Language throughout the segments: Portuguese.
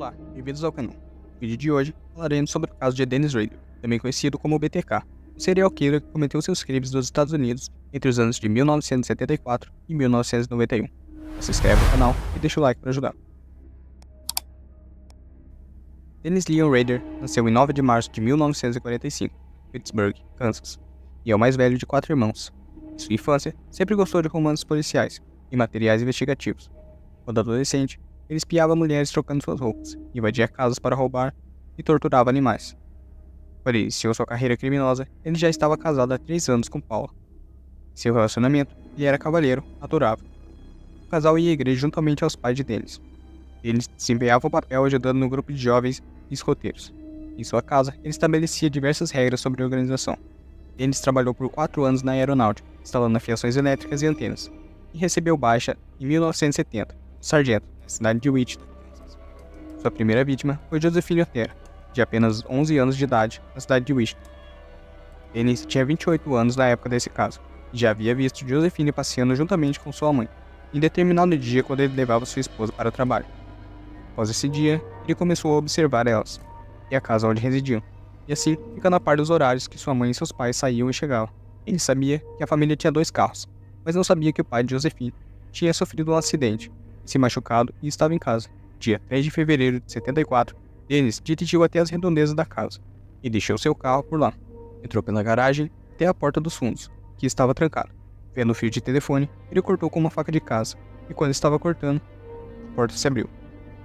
Olá, bem-vindos ao canal. No vídeo de hoje, falaremos sobre o caso de Dennis Rader, também conhecido como BTK, um serial killer que cometeu seus crimes nos Estados Unidos entre os anos de 1974 e 1991. Se inscreve no canal e deixa o like para ajudar. Dennis Leon Rader nasceu em 9 de março de 1945, em Pittsburgh, Kansas, e é o mais velho de 4 irmãos. Em sua infância, sempre gostou de romances policiais e materiais investigativos. Quando adolescente, ele espiava mulheres trocando suas roupas, invadia casas para roubar e torturava animais. Quando iniciou sua carreira criminosa, ele já estava casado há 3 anos com Paula. Em seu relacionamento, ele era cavalheiro, adorável. O casal ia à igreja juntamente aos pais de Dennis. Ele desempenhava o papel ajudando no grupo de jovens e escoteiros. Em sua casa, ele estabelecia diversas regras sobre a organização. Dennis trabalhou por 4 anos na aeronáutica, instalando fiações elétricas e antenas, e recebeu baixa em 1970, sargento, na cidade de Wichita. Sua primeira vítima foi Josephine Otero, de apenas 11 anos de idade, na cidade de Wichita. Dennis tinha 28 anos na época desse caso, e já havia visto Josephine passeando juntamente com sua mãe, em determinado dia quando ele levava sua esposa para o trabalho. Após esse dia, ele começou a observar elas, e a casa onde residiam, e assim ficando a par dos horários que sua mãe e seus pais saíam e chegavam. Ele sabia que a família tinha 2 carros, mas não sabia que o pai de Josephine tinha sofrido um acidente, se machucado e estava em casa. Dia 3 de fevereiro de 74, Dennis dirigiu até as redondezas da casa e deixou seu carro por lá. Entrou pela garagem até a porta dos fundos, que estava trancada. Vendo o fio de telefone, ele cortou com uma faca de caça, e quando estava cortando, a porta se abriu.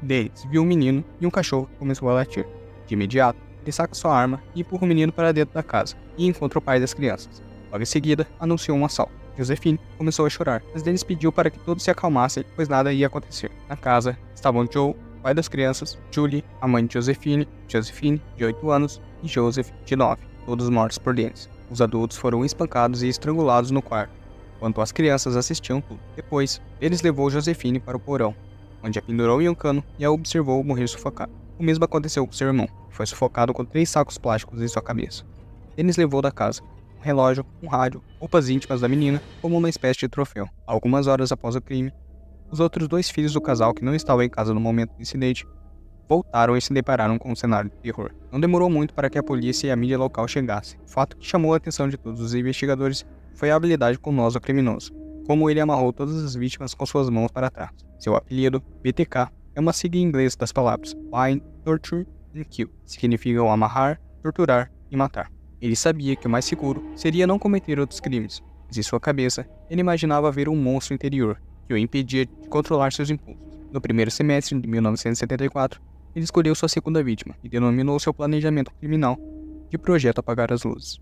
Dennis viu um menino e um cachorro que começou a latir. De imediato, ele saca sua arma e empurra o menino para dentro da casa e encontra o pai das crianças. Logo em seguida, anunciou um assalto. Josephine começou a chorar, mas Dennis pediu para que todos se acalmassem, pois nada ia acontecer. Na casa estavam Joe, pai das crianças, Julie, a mãe de Josephine, de 8 anos, e Joseph, de 9, todos mortos por Dennis. Os adultos foram espancados e estrangulados no quarto, enquanto as crianças assistiam tudo. Depois, Dennis levou Josephine para o porão, onde a pendurou em um cano e a observou morrer sufocada. O mesmo aconteceu com seu irmão, que foi sufocado com 3 sacos plásticos em sua cabeça. Dennis levou da casa um relógio, um rádio, roupas íntimas da menina, como uma espécie de troféu. Algumas horas após o crime, os outros 2 filhos do casal que não estavam em casa no momento do incidente voltaram e se depararam com um cenário de terror. Não demorou muito para que a polícia e a mídia local chegassem. O fato que chamou a atenção de todos os investigadores foi a habilidade com o nó do criminoso, como ele amarrou todas as vítimas com suas mãos para trás. Seu apelido, BTK, é uma sigla em inglês das palavras Bind, Torture and Kill, que significam amarrar, torturar e matar. Ele sabia que o mais seguro seria não cometer outros crimes, mas em sua cabeça, ele imaginava ver um monstro interior que o impedia de controlar seus impulsos. No primeiro semestre de 1974, ele escolheu sua segunda vítima e denominou seu planejamento criminal de Projeto Apagar as Luzes.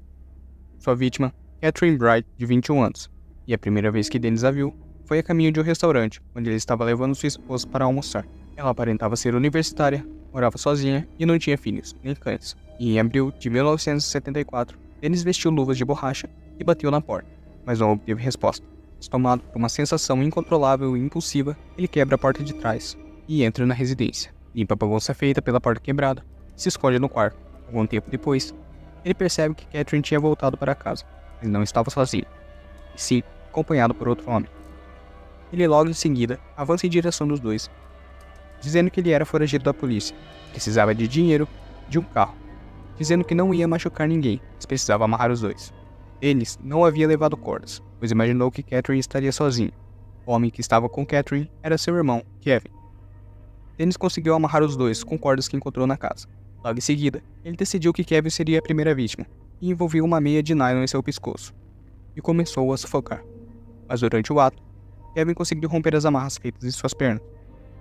Sua vítima, Catherine Bright, de 21 anos, e a primeira vez que Dennis a viu foi a caminho de um restaurante, onde ele estava levando sua esposa para almoçar. Ela aparentava ser universitária, morava sozinha e não tinha filhos, nem cães. E em abril de 1974, Dennis vestiu luvas de borracha e bateu na porta, mas não obteve resposta. Tomado por uma sensação incontrolável e impulsiva, ele quebra a porta de trás e entra na residência. Limpa a bagunça feita pela porta quebrada e se esconde no quarto. Algum tempo depois, ele percebe que Catherine tinha voltado para casa, mas não estava sozinho, e sim acompanhado por outro homem. Ele logo em seguida avança em direção dos dois, dizendo que ele era foragido da polícia, precisava de dinheiro, de um carro, dizendo que não ia machucar ninguém, mas precisava amarrar os dois. Dennis não havia levado cordas, pois imaginou que Catherine estaria sozinha. O homem que estava com Catherine era seu irmão, Kevin. Dennis conseguiu amarrar os dois com cordas que encontrou na casa. Logo em seguida, ele decidiu que Kevin seria a primeira vítima e envolveu uma meia de nylon em seu pescoço e começou a sufocar. Mas durante o ato, Kevin conseguiu romper as amarras feitas em suas pernas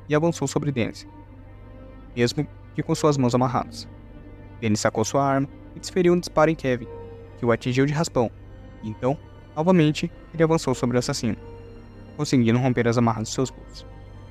e avançou sobre Dennis, mesmo que com suas mãos amarradas. Dennis sacou sua arma e desferiu um disparo em Kevin, que o atingiu de raspão. E então, novamente, ele avançou sobre o assassino, conseguindo romper as amarras de seus pulsos.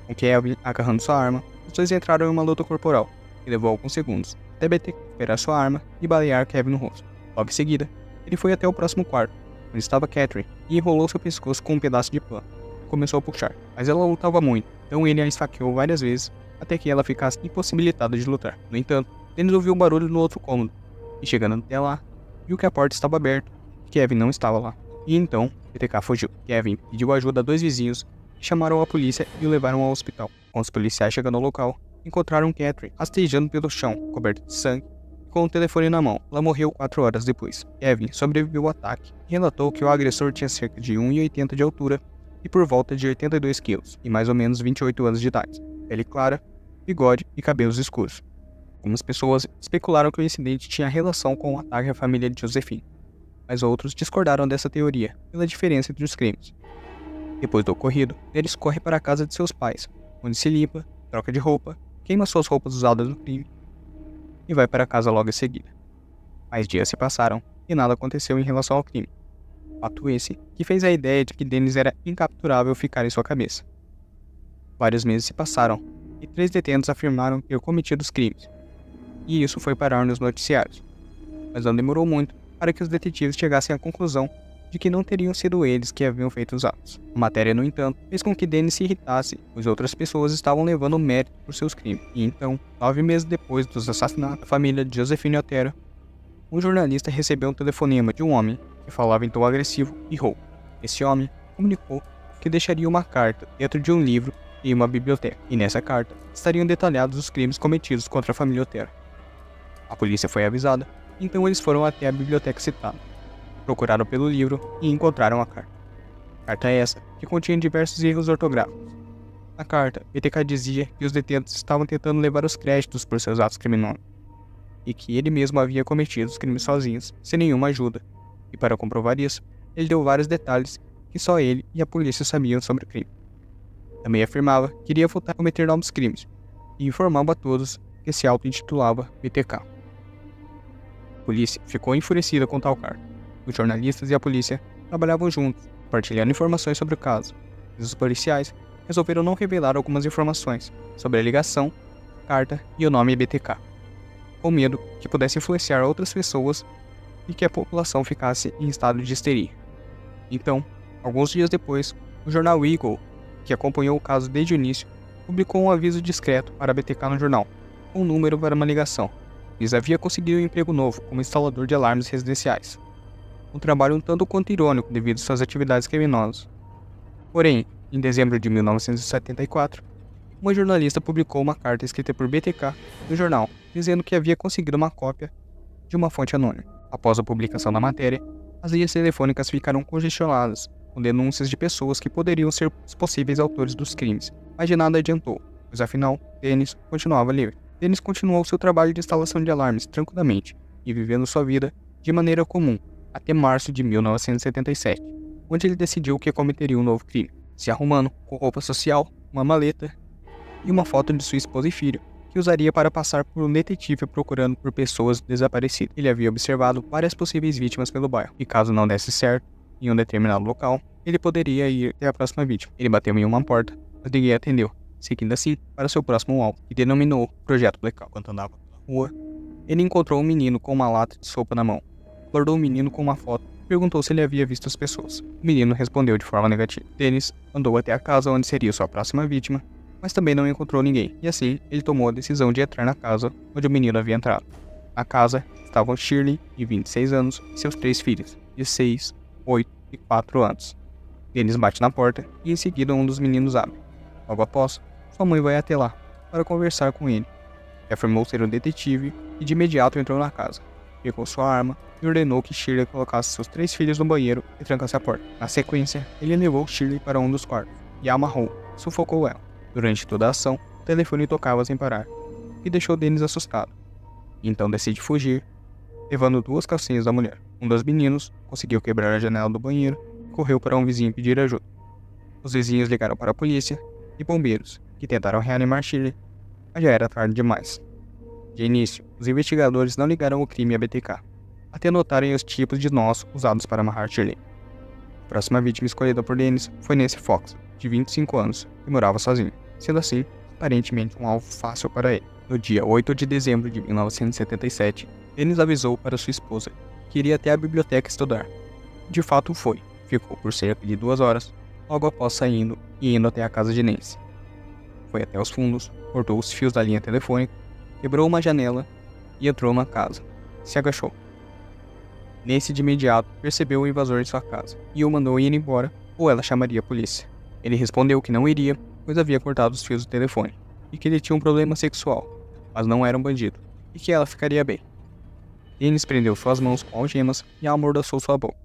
Com Kevin agarrando sua arma, os dois entraram em uma luta corporal, que levou alguns segundos, até BTK recuperar sua arma e balear Kevin no rosto. Logo em seguida, ele foi até o próximo quarto, onde estava Catherine, e enrolou seu pescoço com um pedaço de pano. Começou a puxar, mas ela lutava muito, então ele a esfaqueou várias vezes, até que ela ficasse impossibilitada de lutar. No entanto, Dennis ouviu um barulho no outro cômodo, e chegando até lá, viu que a porta estava aberta e Kevin não estava lá. E então, BTK fugiu. Kevin pediu ajuda a 2 vizinhos que chamaram a polícia e o levaram ao hospital. Com os policiais chegando ao local, encontraram Catherine rastejando pelo chão, coberta de sangue, e com o telefone na mão. Ela morreu 4 horas depois. Kevin sobreviveu ao ataque e relatou que o agressor tinha cerca de 1,80 m de altura e por volta de 82 quilos e mais ou menos 28 anos de idade, pele clara, bigode e cabelos escuros. Algumas pessoas especularam que o incidente tinha relação com o ataque à família de Josephine, mas outros discordaram dessa teoria pela diferença entre os crimes. Depois do ocorrido, Dennis corre para a casa de seus pais, onde se limpa, troca de roupa, queima suas roupas usadas no crime e vai para casa logo em seguida. Mais dias se passaram e nada aconteceu em relação ao crime. Fato esse que fez a ideia de que Dennis era incapturável ficar em sua cabeça. Vários meses se passaram e 3 detentos afirmaram ter cometido os crimes, e isso foi parar nos noticiários. Mas não demorou muito para que os detetives chegassem à conclusão de que não teriam sido eles que haviam feito os atos. A matéria, no entanto, fez com que Dennis se irritasse, pois outras pessoas estavam levando mérito por seus crimes. E então, 9 meses depois dos assassinatos da família de Josephine Otero, um jornalista recebeu um telefonema de um homem que falava em tom agressivo e rouco. Esse homem comunicou que deixaria uma carta dentro de um livro em uma biblioteca, e nessa carta estariam detalhados os crimes cometidos contra a família Otero. A polícia foi avisada, então eles foram até a biblioteca citada. Procuraram pelo livro e encontraram a carta. Carta essa que continha diversos erros ortográficos. Na carta, BTK dizia que os detentos estavam tentando levar os créditos por seus atos criminosos, e que ele mesmo havia cometido os crimes sozinhos, sem nenhuma ajuda, e para comprovar isso, ele deu vários detalhes que só ele e a polícia sabiam sobre o crime. Também afirmava que iria voltar a cometer novos crimes, e informava a todos que se auto-intitulava BTK. A polícia ficou enfurecida com tal carta. Os jornalistas e a polícia trabalhavam juntos, compartilhando informações sobre o caso, mas os policiais resolveram não revelar algumas informações sobre a ligação, carta e o nome BTK, com medo que pudesse influenciar outras pessoas e que a população ficasse em estado de histeria. Então, alguns dias depois, o jornal Eagle, que acompanhou o caso desde o início, publicou um aviso discreto para a BTK no jornal, com um número para uma ligação. Eles haviam conseguido um emprego novo como instalador de alarmes residenciais. Um trabalho um tanto quanto irônico devido às suas atividades criminosas. Porém, em dezembro de 1974, uma jornalista publicou uma carta escrita por BTK no jornal, dizendo que havia conseguido uma cópia de uma fonte anônima. Após a publicação da matéria, as linhas telefônicas ficaram congestionadas, com denúncias de pessoas que poderiam ser os possíveis autores dos crimes, mas de nada adiantou, pois afinal, Dennis continuava livre. Dennis continuou seu trabalho de instalação de alarmes tranquilamente e vivendo sua vida de maneira comum, até março de 1977, onde ele decidiu que cometeria um novo crime, se arrumando com roupa social, uma maleta e uma foto de sua esposa e filho, que usaria para passar por um detetive procurando por pessoas desaparecidas. Ele havia observado várias possíveis vítimas pelo bairro, e caso não desse certo em um determinado local, ele poderia ir até a próxima vítima. Ele bateu em uma porta, mas ninguém atendeu, seguindo assim para seu próximo alvo, que denominou Projeto Blackout. Enquanto andava pela rua, ele encontrou um menino com uma lata de sopa na mão. Abordou o menino com uma foto e perguntou se ele havia visto as pessoas. O menino respondeu de forma negativa. Dennis andou até a casa onde seria sua próxima vítima, mas também não encontrou ninguém, e assim ele tomou a decisão de entrar na casa onde o menino havia entrado. Na casa estavam Shirley, de 26 anos, e seus 3 filhos, de 6, 8 e 4 anos. Dennis bate na porta e em seguida um dos meninos abre. Logo após, sua mãe vai até lá para conversar com ele. Ele afirmou ser um detetive e de imediato entrou na casa. Pegou sua arma e ordenou que Shirley colocasse seus 3 filhos no banheiro e trancasse a porta. Na sequência, ele levou Shirley para um dos quartos e a amarrou, sufocou ela. Durante toda a ação, o telefone tocava sem parar, e deixou Dennis assustado. Então decide fugir, levando 2 calcinhas da mulher. Um dos meninos conseguiu quebrar a janela do banheiro e correu para um vizinho pedir ajuda. Os vizinhos ligaram para a polícia e bombeiros, que tentaram reanimar Shirley, mas já era tarde demais. De início, os investigadores não ligaram o crime à BTK, até notarem os tipos de nós usados para amarrar Shirley. A próxima vítima escolhida por Dennis foi Nancy Fox, de 25 anos, que morava sozinho, sendo assim, aparentemente um alvo fácil para ele. No dia 8 de dezembro de 1977, Dennis avisou para sua esposa que iria até a biblioteca estudar. De fato foi, ficou por cerca de 2 horas, logo após saindo e indo até a casa de Nancy. Foi até os fundos, cortou os fios da linha telefônica, quebrou uma janela e entrou na casa. Se agachou. Nancy de imediato percebeu o invasor em sua casa e o mandou ir embora ou ela chamaria a polícia. Ele respondeu que não iria, pois havia cortado os fios do telefone. e que ele tinha um problema sexual, mas não era um bandido, e que ela ficaria bem. Dennis prendeu suas mãos com algemas e amordaçou sua boca.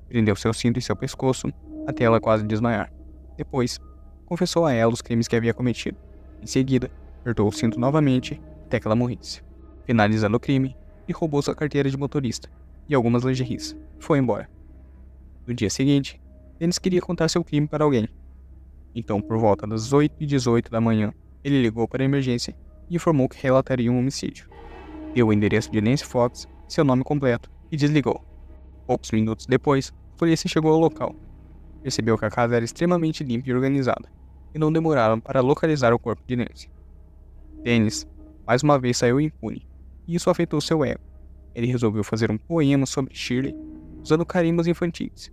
Prendeu seu cinto e seu pescoço, até ela quase desmaiar. Depois, confessou a ela os crimes que havia cometido. Em seguida, apertou o cinto novamente até que ela morresse. Finalizando o crime, ele roubou sua carteira de motorista e algumas lingeries e foi embora. No dia seguinte, Dennis queria contar seu crime para alguém. Então, por volta das 8h18 da manhã, ele ligou para a emergência e informou que relataria um homicídio. Deu o endereço de Nancy Fox, seu nome completo, e desligou. Poucos minutos depois, a polícia chegou ao local. Percebeu que a casa era extremamente limpa e organizada, e não demoraram para localizar o corpo de Nancy. Dennis, mais uma vez, saiu impune, e isso afetou seu ego. Ele resolveu fazer um poema sobre Shirley, usando carimbos infantis,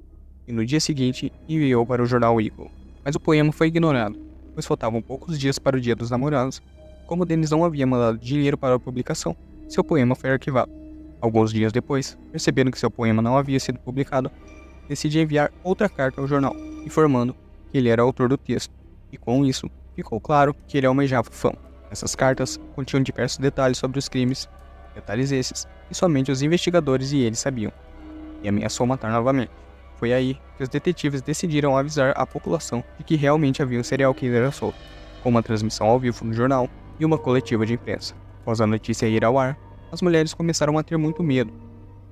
e no dia seguinte enviou para o jornal Eagle. Mas o poema foi ignorado, pois faltavam poucos dias para o Dia dos Namorados. Como Dennis não havia mandado dinheiro para a publicação, seu poema foi arquivado. Alguns dias depois, percebendo que seu poema não havia sido publicado, decide enviar outra carta ao jornal, informando que ele era autor do texto, e com isso, ficou claro que ele almejava fama. Essas cartas continham diversos detalhes sobre os crimes, detalhes esses que somente os investigadores e ele sabiam, e ameaçou matar novamente. Foi aí que os detetives decidiram avisar a população de que realmente havia um serial killer à solta, com uma transmissão ao vivo no jornal e uma coletiva de imprensa. Após a notícia ir ao ar, as mulheres começaram a ter muito medo,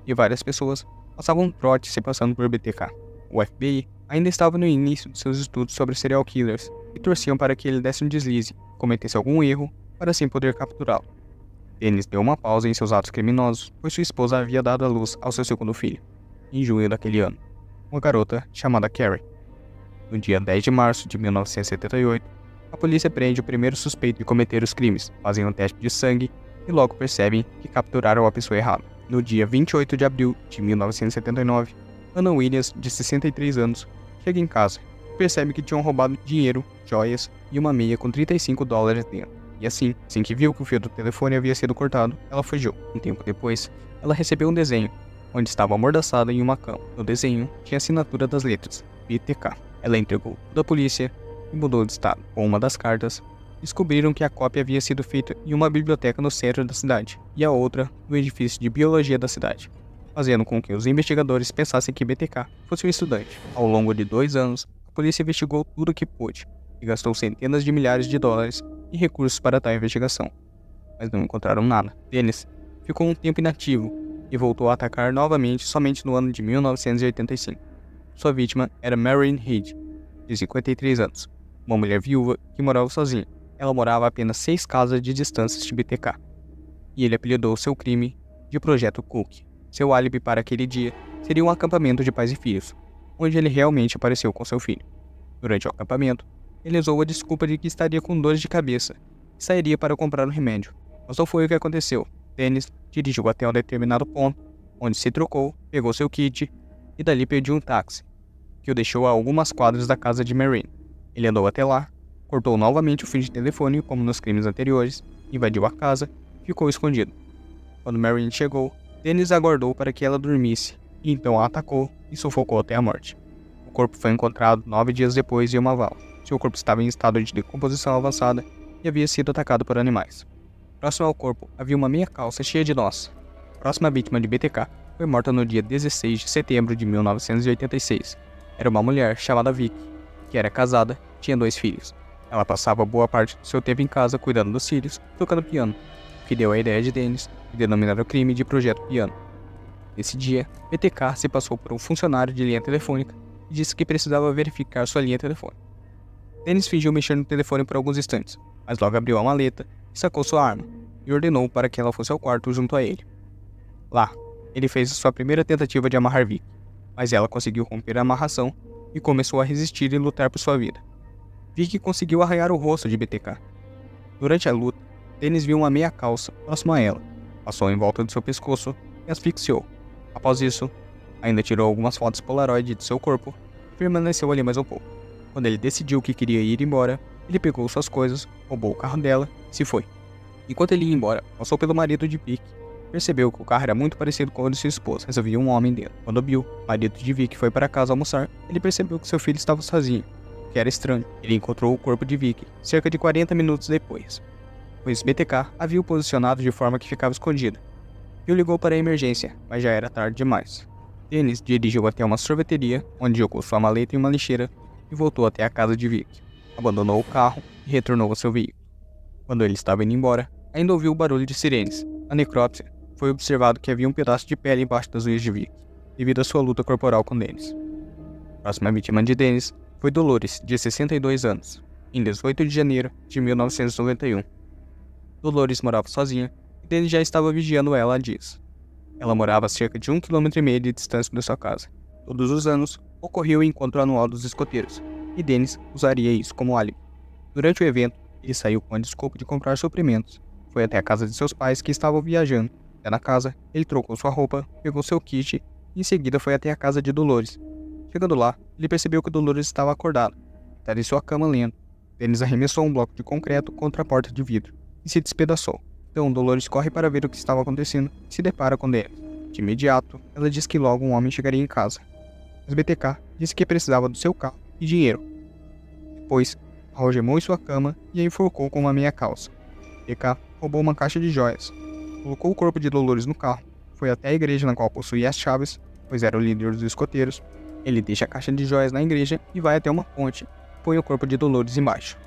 e várias pessoas passavam um trote se passando por BTK. O FBI ainda estava no início de seus estudos sobre serial killers e torciam para que ele desse um deslize, cometesse algum erro, para assim poder capturá-lo. Dennis deu uma pausa em seus atos criminosos, pois sua esposa havia dado à luz ao seu segundo filho, em junho daquele ano, uma garota chamada Carrie. No dia 10 de março de 1978, a polícia prende o primeiro suspeito de cometer os crimes, fazem um teste de sangue e logo percebem que capturaram a pessoa errada. No dia 28 de abril de 1979, Anna Williams, de 63 anos, chega em casa e percebe que tinham roubado dinheiro, joias e uma meia com $35 dentro. E assim que viu que o fio do telefone havia sido cortado, ela fugiu. Um tempo depois, ela recebeu um desenho, onde estava amordaçada em uma cama. No desenho, tinha a assinatura das letras, BTK. Ela entregou tudo à polícia e mudou de estado. Com uma das cartas, descobriram que a cópia havia sido feita em uma biblioteca no centro da cidade, e a outra no edifício de biologia da cidade, fazendo com que os investigadores pensassem que BTK fosse um estudante. Ao longo de 2 anos, a polícia investigou tudo o que pôde, e gastou centenas de milhares de dólares e recursos para tal investigação, mas não encontraram nada. Dennis ficou um tempo inativo e voltou a atacar novamente somente no ano de 1985. Sua vítima era Marion Reed, de 53 anos, uma mulher viúva que morava sozinha. Ela morava a apenas 6 casas de distância de BTK, e ele apelidou seu crime de Projeto Cook. Seu álibi para aquele dia seria um acampamento de pais e filhos, onde ele realmente apareceu com seu filho. Durante o acampamento, ele usou a desculpa de que estaria com dores de cabeça e sairia para comprar um remédio, mas não foi o que aconteceu. Dennis dirigiu até um determinado ponto, onde se trocou, pegou seu kit e dali pediu um táxi, que o deixou a algumas quadras da casa de Marion. Ele andou até lá, cortou novamente o fio de telefone como nos crimes anteriores, invadiu a casa e ficou escondido. Quando Marion chegou, Dennis aguardou para que ela dormisse, e então a atacou e sufocou até a morte. O corpo foi encontrado 9 dias depois em uma vala. Seu corpo estava em estado de decomposição avançada e havia sido atacado por animais. Próximo ao corpo havia uma meia calça cheia de nós. A próxima vítima de BTK foi morta no dia 16 de setembro de 1986. Era uma mulher chamada Vicky, que era casada e tinha 2 filhos. Ela passava boa parte do seu tempo em casa cuidando dos filhos e tocando piano, o que deu a ideia de Dennis de denominar o crime de Projeto Piano. Nesse dia, BTK se passou por um funcionário de linha telefônica e disse que precisava verificar sua linha telefônica. Dennis fingiu mexer no telefone por alguns instantes, mas logo abriu a maleta e sacou sua arma, e ordenou para que ela fosse ao quarto junto a ele. Lá, ele fez sua primeira tentativa de amarrar Vicky, mas ela conseguiu romper a amarração e começou a resistir e lutar por sua vida. Vicky conseguiu arranhar o rosto de BTK. Durante a luta, Dennis viu uma meia calça próximo a ela, passou em volta do seu pescoço e asfixiou. Após isso, ainda tirou algumas fotos Polaroid de seu corpo e permaneceu ali mais um pouco. Quando ele decidiu que queria ir embora, ele pegou suas coisas, roubou o carro dela e se foi. Enquanto ele ia embora, passou pelo marido de Vicky, percebeu que o carro era muito parecido com o de sua esposa, mas havia um homem dentro. Quando Bill, marido de Vicky, foi para casa almoçar, ele percebeu que seu filho estava sozinho. o que era estranho. Ele encontrou o corpo de Vicky cerca de 40 minutos depois, pois BTK havia o posicionado de forma que ficava escondida. Bill ligou para a emergência, mas já era tarde demais. Dennis dirigiu até uma sorveteria, onde jogou sua maleta em uma lixeira e voltou até a casa de Vicky. Abandonou o carro e retornou ao seu veículo. Quando ele estava indo embora, ainda ouviu o barulho de sirenes. A necrópsia foi observado que havia um pedaço de pele embaixo das unhas de Vicky, devido à sua luta corporal com Dennis. A próxima vítima de Dennis foi Dolores, de 62 anos, em 18 de janeiro de 1991. Dolores morava sozinha e Dennis já estava vigiando ela há dias. Ela morava a cerca de 1,5 km de distância da sua casa. Todos os anos, ocorria o encontro anual dos escoteiros, e Dennis usaria isso como álibi. Durante o evento, ele saiu com a desculpa de comprar suprimentos. Foi até a casa de seus pais que estavam viajando. Já na casa, ele trocou sua roupa, pegou seu kit e em seguida foi até a casa de Dolores. Chegando lá, ele percebeu que Dolores estava acordada. Estava em sua cama lendo. Dennis arremessou um bloco de concreto contra a porta de vidro e se despedaçou. Então Dolores corre para ver o que estava acontecendo e se depara com Dennis. De imediato, ela diz que logo um homem chegaria em casa. Mas BTK disse que precisava do seu carro e dinheiro. Depois, algemou em sua cama e a enforcou com uma meia calça. BTK roubou uma caixa de joias, colocou o corpo de Dolores no carro, foi até a igreja na qual possuía as chaves, pois era o líder dos escoteiros. Ele deixa a caixa de joias na igreja e vai até uma ponte, põe o corpo de Dolores embaixo.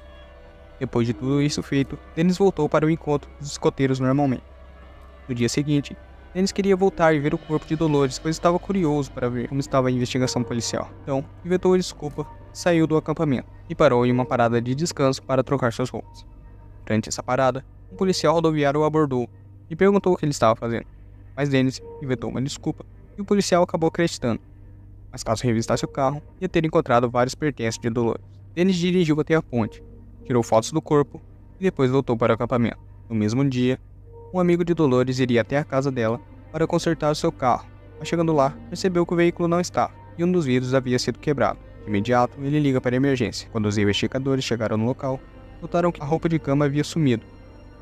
Depois de tudo isso feito, Dennis voltou para o encontro dos escoteiros normalmente. No dia seguinte, Dennis queria voltar e ver o corpo de Dolores, pois estava curioso para ver como estava a investigação policial. Então, inventou desculpa, saiu do acampamento e parou em uma parada de descanso para trocar suas roupas. Durante essa parada, um policial rodoviário o abordou e perguntou o que ele estava fazendo. Mas Dennis inventou uma desculpa e o policial acabou acreditando. Mas caso revistasse o carro, ia ter encontrado vários pertences de Dolores. Dennis dirigiu até a ponte, tirou fotos do corpo e depois voltou para o acampamento. No mesmo dia, um amigo de Dolores iria até a casa dela para consertar o seu carro, mas chegando lá, percebeu que o veículo não estava e um dos vidros havia sido quebrado. De imediato, ele liga para a emergência. Quando os investigadores chegaram no local, notaram que a roupa de cama havia sumido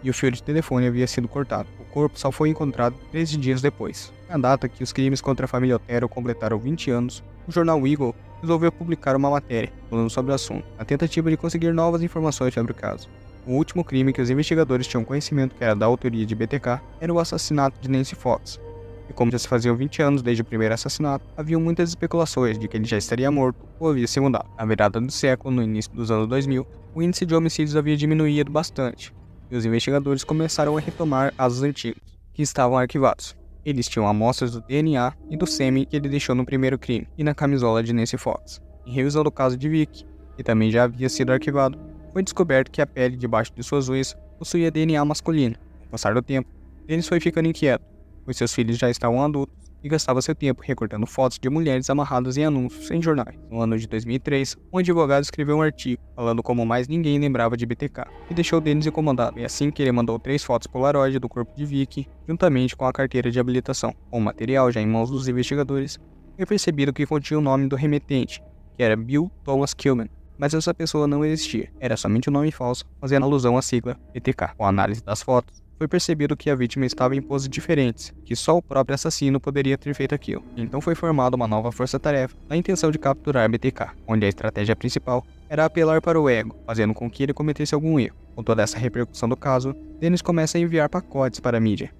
e o fio de telefone havia sido cortado. O corpo só foi encontrado 13 dias depois. Na data que os crimes contra a família Otero completaram 20 anos, o jornal Eagle resolveu publicar uma matéria falando sobre o assunto, na tentativa de conseguir novas informações sobre o caso. O último crime que os investigadores tinham conhecimento que era da autoria de BTK era o assassinato de Nancy Fox. E como já se faziam 20 anos desde o primeiro assassinato, haviam muitas especulações de que ele já estaria morto ou havia se mudado. Na virada do século, no início dos anos 2000, o índice de homicídios havia diminuído bastante, e os investigadores começaram a retomar casos antigos, que estavam arquivados. Eles tinham amostras do DNA e do sêmen que ele deixou no primeiro crime e na camisola de Nancy Fox. Em revisão do caso de Vicky, que também já havia sido arquivado, foi descoberto que a pele debaixo de suas unhas possuía DNA masculino. Com o passar do tempo, Dennis foi ficando inquieto, pois seus filhos já estavam adultos e gastava seu tempo recortando fotos de mulheres amarradas em anúncios em jornais. No ano de 2003, um advogado escreveu um artigo falando como mais ninguém lembrava de BTK e deixou Dennis incomodado. E assim que ele mandou 3 fotos Polaroid do corpo de Vicky, juntamente com a carteira de habilitação. Com o material já em mãos dos investigadores, foi percebido que continha o nome do remetente, que era Bill Thomas Kilman. Mas essa pessoa não existia, era somente um nome falso, fazendo alusão à sigla BTK. Com a análise das fotos, foi percebido que a vítima estava em poses diferentes, que só o próprio assassino poderia ter feito aquilo. Então foi formada uma nova força-tarefa na intenção de capturar BTK, onde a estratégia principal era apelar para o ego, fazendo com que ele cometesse algum erro. Com toda essa repercussão do caso, Dennis começa a enviar pacotes para a mídia.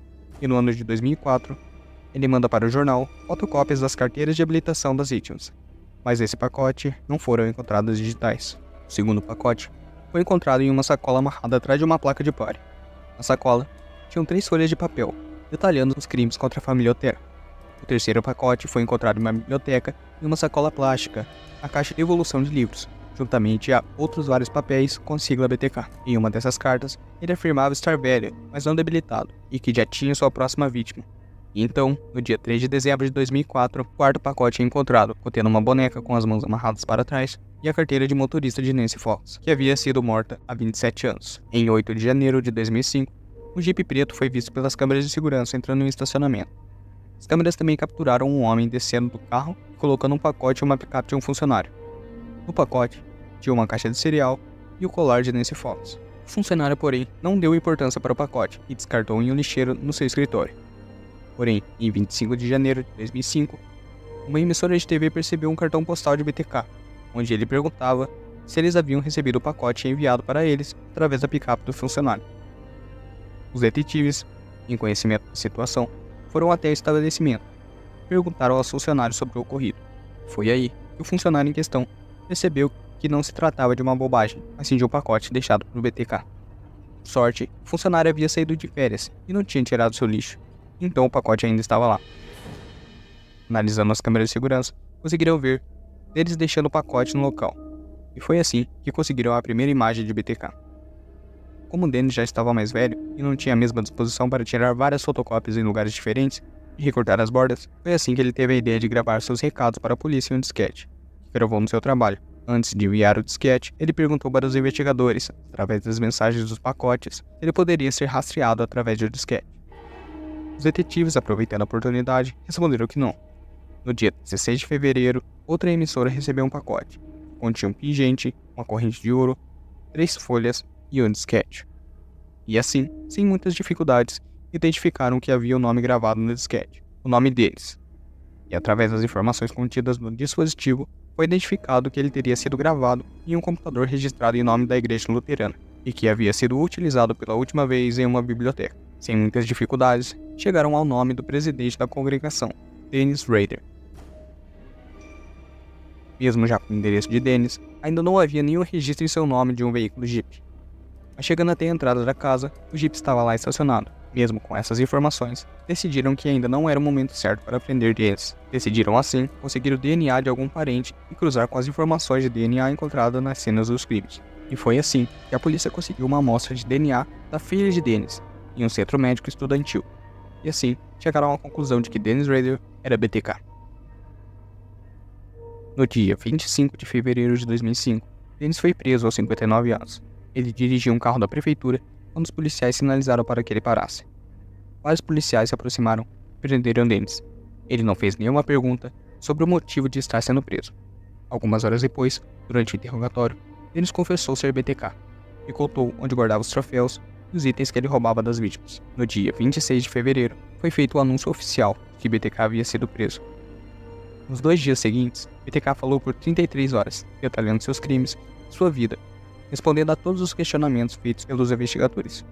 E no ano de 2004, ele manda para o jornal fotocópias das carteiras de habilitação das vítimas. Mas nesse pacote não foram encontradas digitais. O segundo pacote foi encontrado em uma sacola amarrada atrás de uma placa de pare. Na sacola, tinham 3 folhas de papel, detalhando os crimes contra a família Otero. O terceiro pacote foi encontrado em uma biblioteca em uma sacola plástica, na caixa de evolução de livros, juntamente a outros vários papéis com a sigla BTK. Em uma dessas cartas, ele afirmava estar velho, mas não debilitado, e que já tinha sua próxima vítima. E então, no dia 3 de dezembro de 2004, o quarto pacote é encontrado, contendo uma boneca com as mãos amarradas para trás e a carteira de motorista de Nancy Fox, que havia sido morta há 27 anos. Em 8 de janeiro de 2005, um Jeep preto foi visto pelas câmeras de segurança entrando em um estacionamento. As câmeras também capturaram um homem descendo do carro e colocando um pacote em uma picape de um funcionário. No pacote, tinha uma caixa de cereal e o colar de Nancy Fox. O funcionário, porém, não deu importância para o pacote e descartou em um lixeiro no seu escritório. Porém, em 25 de janeiro de 2005, uma emissora de TV percebeu um cartão postal de BTK, onde ele perguntava se eles haviam recebido o pacote enviado para eles através da picape do funcionário. Os detetives, em conhecimento da situação, foram até o estabelecimento e perguntaram aos funcionários sobre o ocorrido. Foi aí que o funcionário em questão percebeu que não se tratava de uma bobagem, mas sim de um pacote deixado por BTK. Por sorte, o funcionário havia saído de férias e não tinha tirado seu lixo, então o pacote ainda estava lá. Analisando as câmeras de segurança, conseguiram ver eles deixando o pacote no local, e foi assim que conseguiram a primeira imagem de BTK. Como Dennis já estava mais velho e não tinha a mesma disposição para tirar várias fotocópias em lugares diferentes e recortar as bordas, foi assim que ele teve a ideia de gravar seus recados para a polícia em um disquete, que gravou no seu trabalho. Antes de enviar o disquete, ele perguntou para os investigadores, através das mensagens dos pacotes, se ele poderia ser rastreado através do disquete. Os detetives, aproveitando a oportunidade, responderam que não. No dia 16 de fevereiro, outra emissora recebeu um pacote. Continha um pingente, uma corrente de ouro, 3 folhas e um disquete. E assim, sem muitas dificuldades, identificaram que havia o nome gravado no disquete, o nome deles. E através das informações contidas no dispositivo, foi identificado que ele teria sido gravado em um computador registrado em nome da Igreja Luterana, e que havia sido utilizado pela última vez em uma biblioteca. Sem muitas dificuldades, chegaram ao nome do presidente da congregação, Dennis Rader. Mesmo já com o endereço de Dennis, ainda não havia nenhum registro em seu nome de um veículo Jeep. Mas chegando até a entrada da casa, o Jeep estava lá estacionado. Mesmo com essas informações, decidiram que ainda não era o momento certo para prender Dennis. Decidiram assim conseguir o DNA de algum parente e cruzar com as informações de DNA encontradas nas cenas dos crimes. E foi assim que a polícia conseguiu uma amostra de DNA da filha de Dennis em um centro médico estudantil. E assim chegaram à conclusão de que Dennis Rader era BTK. No dia 25 de fevereiro de 2005, Dennis foi preso aos 59 anos. Ele dirigia um carro da prefeitura quando os policiais sinalizaram para que ele parasse. Vários policiais se aproximaram e prenderam Dennis. Ele não fez nenhuma pergunta sobre o motivo de estar sendo preso. Algumas horas depois, durante o interrogatório, Dennis confessou ser BTK e contou onde guardava os troféus e os itens que ele roubava das vítimas. No dia 26 de fevereiro, foi feito o anúncio oficial de que BTK havia sido preso. Nos 2 dias seguintes, BTK falou por 33 horas, detalhando seus crimes e sua vida, respondendo a todos os questionamentos feitos pelos investigadores.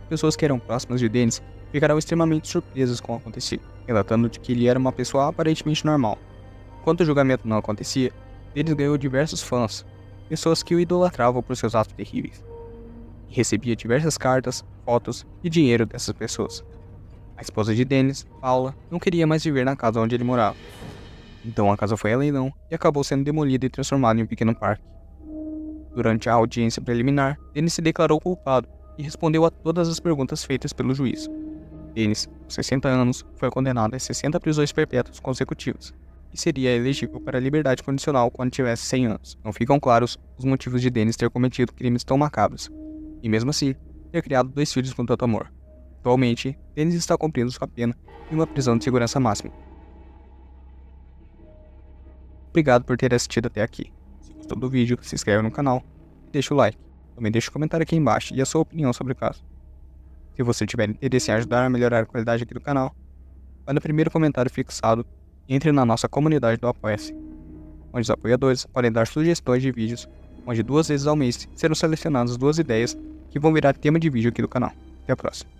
Pessoas que eram próximas de Dennis ficaram extremamente surpresas com o acontecido, relatando de que ele era uma pessoa aparentemente normal. Enquanto o julgamento não acontecia, Dennis ganhou diversos fãs, pessoas que o idolatravam por seus atos terríveis, e recebia diversas cartas, fotos e dinheiro dessas pessoas. A esposa de Dennis, Paula, não queria mais viver na casa onde ele morava. Então a casa foi a leilão e acabou sendo demolida e transformada em um pequeno parque. Durante a audiência preliminar, Dennis se declarou culpado e respondeu a todas as perguntas feitas pelo juiz. Dennis, com 60 anos, foi condenado a 60 prisões perpétuas consecutivas e seria elegível para a liberdade condicional quando tivesse 100 anos. Não ficam claros os motivos de Dennis ter cometido crimes tão macabros e, mesmo assim, ter criado 2 filhos com tanto amor. Atualmente, Dennis está cumprindo sua pena em uma prisão de segurança máxima. Obrigado por ter assistido até aqui. Se gostou do vídeo, se inscreve no canal e deixa o like. Também deixa um comentário aqui embaixo e a sua opinião sobre o caso. Se você tiver interesse em ajudar a melhorar a qualidade aqui do canal, vai no primeiro comentário fixado e entre na nossa comunidade do Apoia-se, onde os apoiadores podem dar sugestões de vídeos, onde 2 vezes ao mês serão selecionadas 2 ideias que vão virar tema de vídeo aqui do canal. Até a próxima.